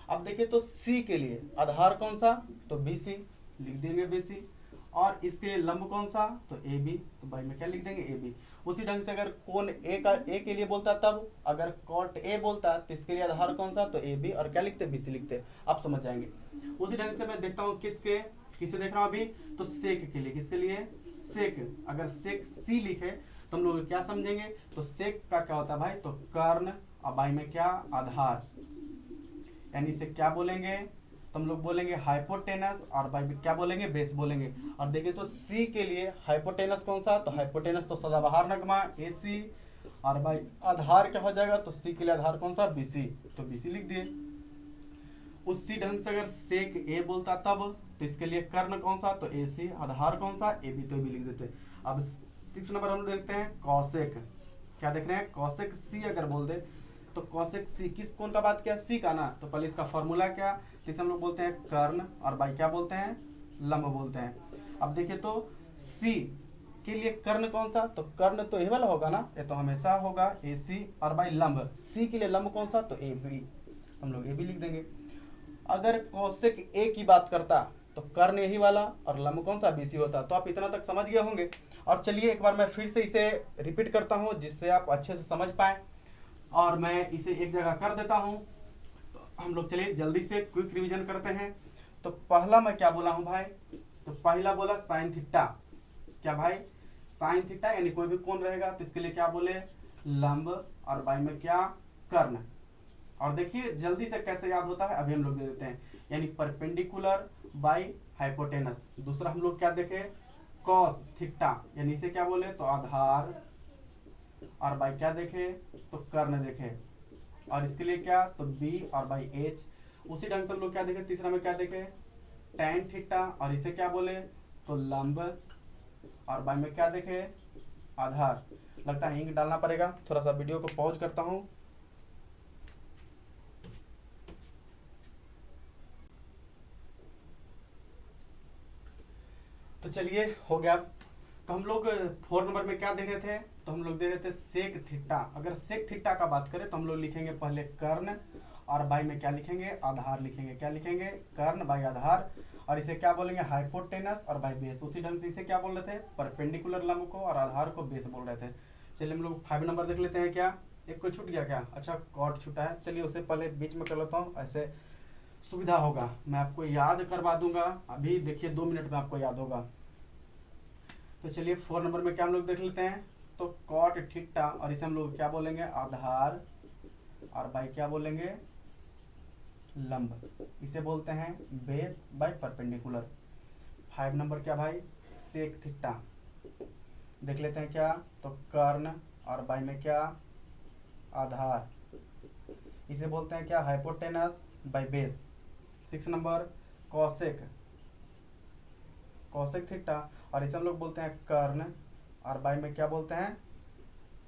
[SPEAKER 1] अब देखिए तो C के लिए आधार कौन सा, तो BC, लिख देंगे BC, और इसके लिए लंब कौन सा, तो AB, तो बाई में क्या लिख देंगे AB। उसी ढंग से अगर कोण A के लिए बोलता तब, अगर cot A बोलता तो इसके लिए आधार कौन सा, तो AB, और क्या लिखते, BC लिखते, आप समझ जाएंगे। उसी ढंग से मैं देखता हूँ किसे देख रहा हूँ अभी, तो सेक के लिए, किसके लिए, सेक, अगर सेक C लिखे तो हम लोग क्या समझेंगे, तो सेक का क्या होता है भाई, तो कर्ण, और बाई में क्या, आधार, यानी इसे क्या बोलेंगे, तो हम लोग बोलेंगे हाइपोटेनस, और बाई में क्या बोलेंगे, बेस बोलेंगे। और देखिए तो C के लिए हाइपोटेनस कौन सा, तो हाइपोटेनस तो सदाबहार नगमा AC, और बाई आधार क्या हो जाएगा, तो C के लिए आधार कौन सा, BC, तो BC लिख दिए। उसी ढंग से अगर सेक A बोलता तब, तो इसके लिए कर्ण कौन सा, तो AC, आधार कौन सा, AB, तो AB लिख देते। अब 6 नंबर हम देखते हैं कॉसेक, क्या देख रहे हैं, कॉसेक C अगर बोल दे तो कॉसेक C किस कोण का बात किया, C का ना, तो पहले इसका फॉर्मूला क्या, तो इसे हम लोग बोलते हैं कर्ण, और बाई क्या बोलते हैं, लंब बोलते हैं। अब देखिए तो C के लिए कर्ण कौन सा, तो कर्ण तो ये वाला होगा ना, ये तो हमेशा होगा AC, और बाई लंब, C के लिए लंब कौन सा, तो AB, हम लोग AB लिख देंगे। अगर कौशिक A की बात करता तो कर्ण यही वाला, और लंब कौन सा, BC होता। तो आप इतना तक समझ गए होंगे। और चलिए एक बार मैं फिर से इसे रिपीट करता हूं जिससे आप अच्छे से समझ पाए, और मैं इसे एक जगह कर देता हूं। तो हम लोग चलिए जल्दी से क्विक रिवीजन करते हैं। तो पहला मैं क्या बोला हूं भाई, तो पहला बोला साइन थीटा, क्या भाई, साइन थीटा, यानी कोई भी कोण रहेगा तो इसके लिए क्या बोले, लंब, और बाई में क्या, कर्ण। और देखिए जल्दी से कैसे याद होता है, अभी हम लोग दे देते हैं, यानी परपेंडिकुलर बाई हाइपोटेनस। दूसरा हम लोग क्या देखे, कॉस थीटा, यानी इसे क्या बोले, तो आधार, और बाई क्या देखे, तो कर्ण देखे। और इसके लिए क्या, तो B और बाई H। उसी ढंग से हम लोग क्या देखे, तीसरा में क्या देखे, tan थीटा, और इसे क्या बोले, तो लंब, और बाई में क्या देखे, आधार। लगता है इंक डालना पड़ेगा, थोड़ा सा वीडियो को पॉज करता हूं। तो चलिए हो गया। तो हम लोग 4 नंबर में क्या देख रहे थे, तो हम लोग दे रहे थे सेक थीटा। अगर सेक थीटा का बात करें तो हम लोग लिखेंगे पहले कर्ण, और बाई में क्या लिखेंगे, आधार लिखेंगे, क्या लिखेंगे, कर्ण बाई आधार, और इसे क्या बोलेंगे, हाइपोटेनस, और बाई बेस। उसी ढंग से इसे क्या बोल रहे थे, परपेंडिकुलर लंब को, और आधार को बेस बोल रहे थे। चलिए हम लोग 5 नंबर देख लेते हैं। क्या एक को छूट गया क्या, अच्छा कॉट छूटा है, चलिए उसे पहले बीच में कर लेता हूँ, ऐसे सुविधा होगा, मैं आपको याद करवा दूंगा। अभी देखिए 2 मिनट में आपको याद होगा। तो चलिए 4 नंबर में क्या हम लोग देख लेते हैं, तो कॉट थीटा, और इसे हम लोग क्या बोलेंगे, आधार, और बाई क्या बोलेंगे, लंब, इसे बोलते हैं बेस बाई परपेंडिकुलर। 5 नंबर क्या भाई, सेक थीटा देख लेते हैं। क्या, तो कर्ण, और बाई में क्या, आधार, इसे बोलते हैं क्या, hypotenuse by base. 6 number cosec, cosec theta, और इसे हम लोग बोलते हैं कर्ण, और बाई में क्या बोलते हैं,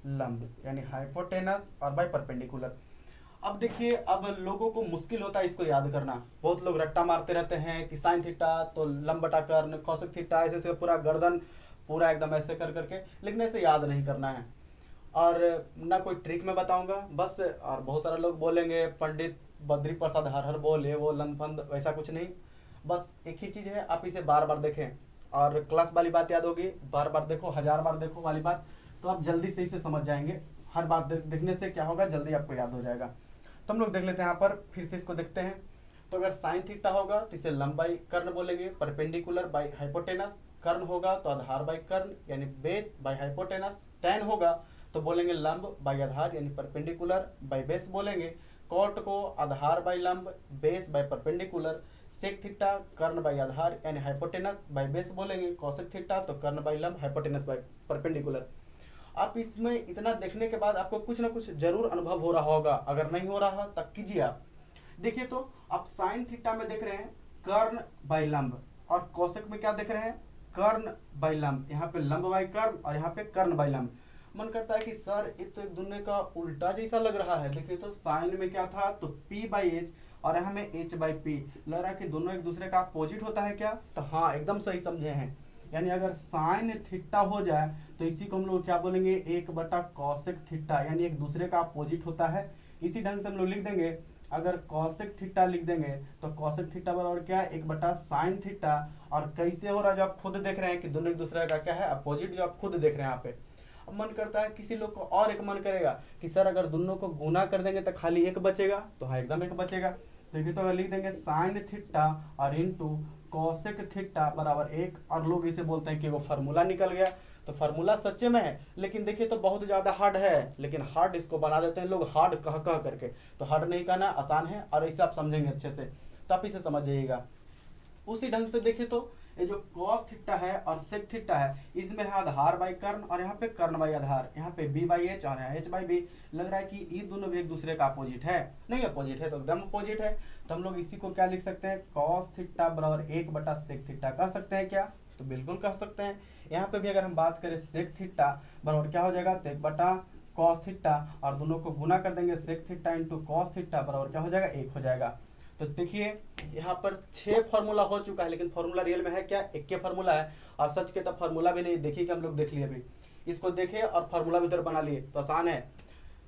[SPEAKER 1] लंब, यानी हाइपोटेनस और बाई परपेंडिकुलर। अब देखिए, अब लोगों को मुश्किल होता है इसको याद करना। बहुत लोग रट्टा मारते रहते हैं कि साइन थीटा तो लंब बटा कर्ण, कॉसेक थीटा ऐसे ऐसे पूरा गर्दन पूरा एकदम ऐसे कर करके, लेकिन ऐसे याद नहीं करना है। और ना कोई ट्रिक मैं बताऊंगा बस। और बहुत सारे लोग बोलेंगे पंडित बद्री प्रसाद हर हर बोल ये वो लंफंद, वैसा कुछ नहीं। बस एक ही चीज है, आप इसे बार बार देखें और क्लास वाली बात याद होगी। बार बार देखो, 1000 बार देखो वाली बात, तो आप जल्दी से इसे समझ जाएंगे। हर बार देखने से क्या होगा, जल्दी आपको याद हो जाएगा। तो हम लोग देख लेते हैं यहाँ पर, फिर से इसको देखते हैं। तो अगर साइन थीटा होगा तो इसे लंब बाई कर्ण बोलेंगे, परपेंडिकुलर बाई हाइपोटेनस। कर्ण होगा तो आधार बाई कर्ण यानी बेस बाई हाइपोटेनस। टेन होगा तो बोलेंगे लंब बाई आधार यानी परपेंडिकुलर बाई बेस बोलेंगे। कॉट को आधार बाई लंब, base by perpendicular. Sec theta कर्ण बाई आधार यानी हाइपोटेनस बाई बेस बोलेंगे। कॉसेक थीटा तो कर्ण बाई लंब, हाइपोटेनस बाई परपेंडिकुलर। आप इसमें इतना देखने के बाद आपको कुछ ना कुछ जरूर अनुभव हो रहा होगा। अगर नहीं हो रहा तब कीजिए आप। देखिए तो आप साइन थीटा में देख रहे हैं कर्ण बाई लंब, और कोसेक में क्या देख रहे हैं, कर्ण बाई लंब। यहाँ पे लंब बाई कर्ण और यहाँ पे कर्ण बाई लंब। मन करता है कि सर ये तो एक दूसरे का उल्टा जैसा लग रहा है। देखिए तो साइन में क्या था, तो p बाई एच, और यहाँ में h बाई पी। लग रहा है कि दोनों एक दूसरे का अपोजिट होता है क्या, तो हाँ एकदम सही समझे हैं। यानी अगर साइन थीटा हो जाए तो इसी को हम लोग क्या बोलेंगे, 1 बटा कॉसेक थीटा, यानी एक दूसरे का अपोजिट होता है। इसी ढंग से हम लोग लिख देंगे, अगर कॉसेक थीटा लिख देंगे तो कॉसेक थीटा बराबर क्या है, 1 बटा साइन थीटा। और कैसे हो रहा है, जो आप खुद देख रहे हैं कि दोनों एक दूसरे का क्या है, अपोजिट, जो आप खुद देख रहे हैं यहाँ पे। अब मन करता है किसी लोग को और एक मन करेगा कि सर अगर दोनों को गुना कर देंगे तो खाली एक बचेगा, तो हाँ एकदम एक बचेगा। देखिए तो अगर लिख देंगे साइन थीटा और इंटू कॉसेक थीटा बराबर 1, और लोग इसे बोलते हैं कि वो फार्मूला निकल गया। तो फार्मूला सच्चे में है, लेकिन देखिए तो बहुत ज्यादा हार्ड है, लेकिन हार्ड इसको बना देते हैं लोग हार्ड कह कह करके। तो हार्ड नहीं कहना, आसान है, और इसे आप समझेंगे अच्छे से तो आप इसे समझ जाइएगा। उसी ढंग से देखिए तो ये जो कॉस थीटा है और सेक थीटा है, इसमें है आधार बाई कर्ण और यहाँ पे कर्ण बाई आधार। यहाँ पे b बाई एच और यहाँ h बाई बी। लग रहा है कि ये दोनों भी एक दूसरे का अपोजिट है, नहीं अपोजिट है तो एकदम अपोजिट है। तो हम लोग इसी को क्या लिख सकते हैं, कॉस थीटा बराबर 1 बटा सेक थीटा कह सकते हैं क्या, तो बिल्कुल कह सकते हैं। यहाँ पे भी अगर हम बात करें सेक थीटा बराबर क्या हो जाएगा, तो 1 बटा कॉस थीटा, और दोनों को गुना कर देंगे, sec theta into cos theta बराबर क्या हो जाएगा, 1 हो जाएगा। तो देखिए यहाँ पर 6 फार्मूला हो चुका है, लेकिन फार्मूला रियल में है क्या, एक के फार्मूला है। और सच के तो फार्मूला भी नहीं, देखिए कि हम लोग देख लिए अभी, इसको देखे और फार्मूला भी इधर बना लिए, तो आसान है।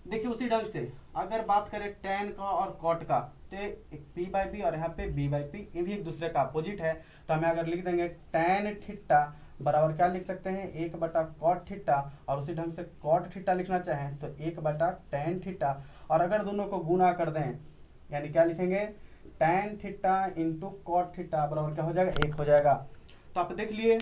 [SPEAKER 1] देखिए उसी ढंग से अगर बात करें टेन का और कॉट का, तो एक p बाई बी और यहाँ पे b बाई पी, ये भी एक दूसरे का अपोजिट है। तो हमें अगर लिख देंगे टेन थीटा बराबर क्या लिख सकते हैं, 1 बटा कॉट थीटा, और उसी ढंग से कॉट थीटा लिखना चाहें तो 1 बटा टेन थीटा। और अगर दोनों को गुना कर दें, यानी क्या लिखेंगे, tan theta into cot theta बराबर क्या हो जाएगा, 1 हो जाएगा। तो आप देख लिए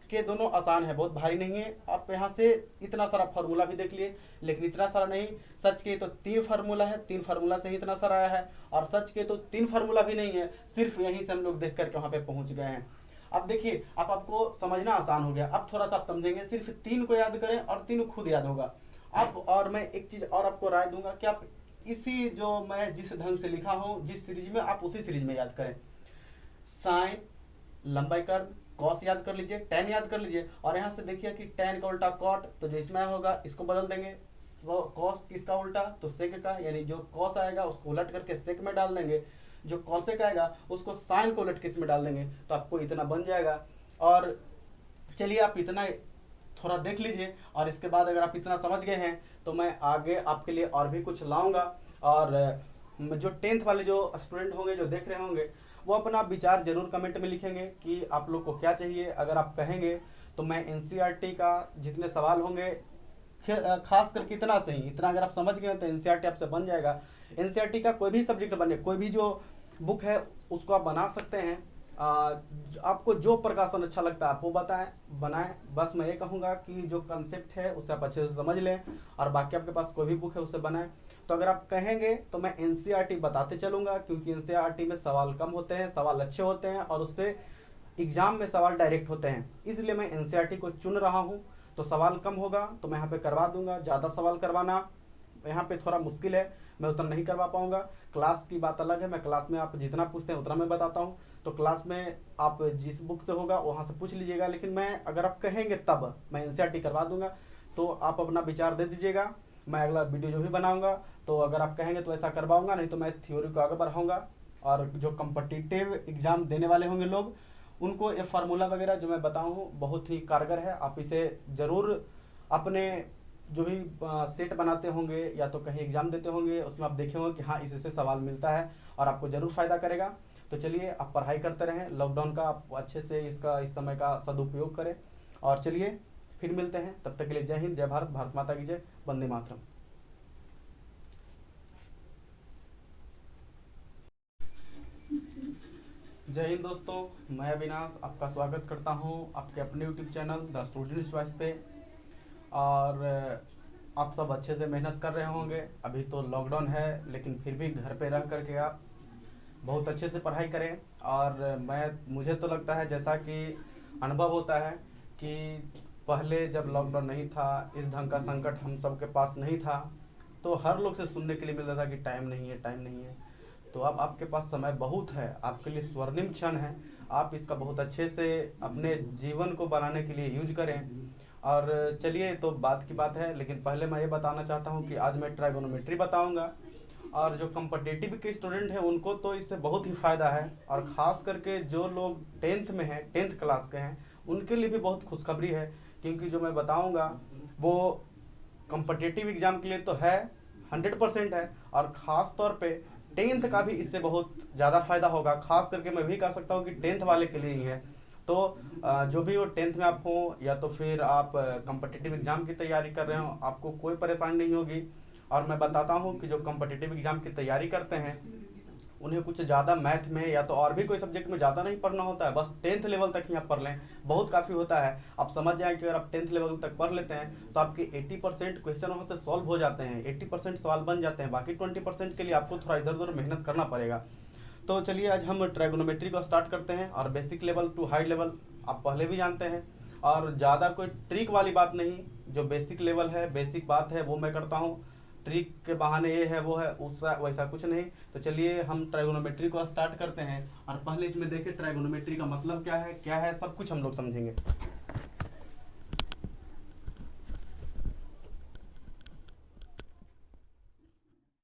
[SPEAKER 1] कि दोनों आसान है, बहुत भारी नहीं है। आप यहाँ से इतना सारा फार्मूला भी देख लिए, लेकिन इतना सारा नहीं। सच के तो 3 फार्मूला है, 3 फार्मूला से ही इतना सारा आया है। और सच के तो 3 फार्मूला भी नहीं है, सिर्फ यहीं से हम लोग देख करके वहाँ पे पहुँच गए हैं। अब देखिए आपको समझना आसान हो गया। अब थोड़ा सा आप समझेंगे, सिर्फ 3 को याद करें और 3 खुद याद होगा। अब और मैं एक चीज और आपको राय दूंगा कि आप इसी जो मैं जिस ढंग से लिखा हूं, जिस सीरीज में, आप उसी सीरीज में याद करें। साइन लंबाई कर्ण, कॉस याद कर लीजिए, टेन याद कर लीजिए, और यहाँ से देखिए कि टेन का उल्टा कॉट, तो जो इसमें होगा इसको बदल देंगे। कॉस किसका उल्टा, तो सेक का, यानी जो कॉस आएगा उसको उलट करके सेक में डाल देंगे, जो कॉसेक आएगा उसको साइन को उलट के इसमें डाल देंगे, तो आपको इतना बन जाएगा। और चलिए आप इतना थोड़ा देख लीजिए, और इसके बाद अगर आप इतना समझ गए हैं तो मैं आगे आपके लिए और भी कुछ लाऊंगा। और जो 10th वाले जो स्टूडेंट होंगे, जो देख रहे होंगे, वो अपना विचार जरूर कमेंट में लिखेंगे कि आप लोग को क्या चाहिए। अगर आप कहेंगे तो मैं एनसीईआरटी का जितने सवाल होंगे, खास करके इतना सही, इतना अगर आप समझ गए तो एनसीईआरटी आपसे बन जाएगा। एनसीईआरटी का कोई भी सब्जेक्ट बने, कोई भी जो बुक है उसको आप बना सकते हैं। आपको जो प्रकाशन अच्छा लगता है आप वो बनाएं। बस मैं ये कहूँगा कि जो कंसेप्ट है उसे आप अच्छे से समझ लें, और बाकी आपके पास कोई भी बुक है उसे बनाएं। तो अगर आप कहेंगे तो मैं एनसीईआरटी बताते चलूंगा, क्योंकि एनसीईआरटी में सवाल कम होते हैं, सवाल अच्छे होते हैं, और उससे एग्जाम में सवाल डायरेक्ट होते हैं। इसलिए मैं एनसीईआरटी को चुन रहा हूँ। तो सवाल कम होगा तो मैं यहाँ पे करवा दूंगा। ज़्यादा सवाल करवाना यहाँ पे थोड़ा मुश्किल है, मैं उतना नहीं करवा पाऊंगा। क्लास की बात अलग है, मैं क्लास में आप जितना पूछते हैं उतना मैं बताता हूँ। तो क्लास में आप जिस बुक से होगा वहाँ से पूछ लीजिएगा, लेकिन मैं अगर आप कहेंगे तब मैं एनसीईआरटी करवा दूंगा। तो आप अपना विचार दे दीजिएगा। मैं अगला वीडियो जो भी बनाऊंगा तो अगर आप कहेंगे तो ऐसा करवाऊंगा, नहीं तो मैं थ्योरी को आगे बढ़ाऊंगा। और जो कम्पिटिटिव एग्जाम देने वाले होंगे लोग, उनको ये फार्मूला वगैरह जो मैं बताऊँ बहुत ही कारगर है। आप इसे ज़रूर अपने जो भी सेट बनाते होंगे या तो कहीं एग्जाम देते होंगे उसमें आप देखे होंगे कि हाँ इससे सवाल मिलता है और आपको ज़रूर फ़ायदा करेगा। तो चलिए आप पढ़ाई करते रहें, लॉकडाउन का आप अच्छे से इस समय का सदुपयोग करें। और चलिए फिर मिलते हैं, तब तक के लिए जय हिंद, जय भारत, भारत माता की जय, वंदे मातरम। जय हिंद दोस्तों, मैं अविनाश आपका स्वागत करता हूं आपके अपने YouTube channel the students voice पे। और आप सब अच्छे से मेहनत कर रहे होंगे। अभी तो लॉकडाउन है लेकिन फिर भी घर पे रह करके आप बहुत अच्छे से पढ़ाई करें। और मुझे तो लगता है जैसा कि अनुभव होता है कि पहले जब लॉकडाउन नहीं था, इस ढंग का संकट हम सब के पास नहीं था, तो हर लोग से सुनने के लिए मिलता था कि टाइम नहीं है, टाइम नहीं है। तो अब आपके पास समय बहुत है, आपके लिए स्वर्णिम क्षण है। आप इसका बहुत अच्छे से अपने जीवन को बनाने के लिए यूज करें। और चलिए तो बात की बात है, लेकिन पहले मैं ये बताना चाहता हूँ कि आज मैं ट्राइगोनोमेट्री बताऊँगा। और जो कम्पिटिटिव के स्टूडेंट हैं उनको तो इससे बहुत ही फ़ायदा है, और ख़ास करके जो लोग 10th में हैं, 10th क्लास के हैं, उनके लिए भी बहुत खुशखबरी है। क्योंकि जो मैं बताऊंगा वो कम्पिटिटिव एग्ज़ाम के लिए तो है, 100% है। और ख़ास तौर पे 10th का भी इससे बहुत ज़्यादा फ़ायदा होगा। ख़ास करके मैं भी कह सकता हूँ कि 10th वाले के लिए ही है। तो जो भी वो 10th में आप हो या तो फिर आप कम्पिटिटिव एग्ज़ाम की तैयारी कर रहे हो, आपको कोई परेशानी नहीं होगी। और मैं बताता हूँ कि जो कम्पिटिटिव एग्ज़ाम की तैयारी करते हैं उन्हें कुछ ज़्यादा मैथ में या तो और भी कोई सब्जेक्ट में ज़्यादा नहीं पढ़ना होता है, बस 10th लेवल तक ही आप पढ़ लें, बहुत काफ़ी होता है। आप समझ जाएं कि अगर आप 10th लेवल तक पढ़ लेते हैं तो आपके 80% क्वेश्चन वहाँ से सॉल्व हो जाते हैं, 80% सवाल बन जाते हैं। बाकी 20% के लिए आपको थोड़ा इधर उधर मेहनत करना पड़ेगा। तो चलिए आज हम ट्राइगोनोमेट्री को स्टार्ट करते हैं। और basic level to high level आप पहले भी जानते हैं, और ज़्यादा कोई ट्रिक वाली बात नहीं। जो बेसिक लेवल है, बेसिक बात है, वो मैं करता हूँ। ट्रिक के बहाने ये है वो है उसका वैसा कुछ नहीं। तो चलिए हम ट्राइगोनोमेट्री को स्टार्ट करते हैं। और पहले इसमें देखिए ट्राइगोनोमेट्री का मतलब क्या है सब कुछ हम लोग समझेंगे।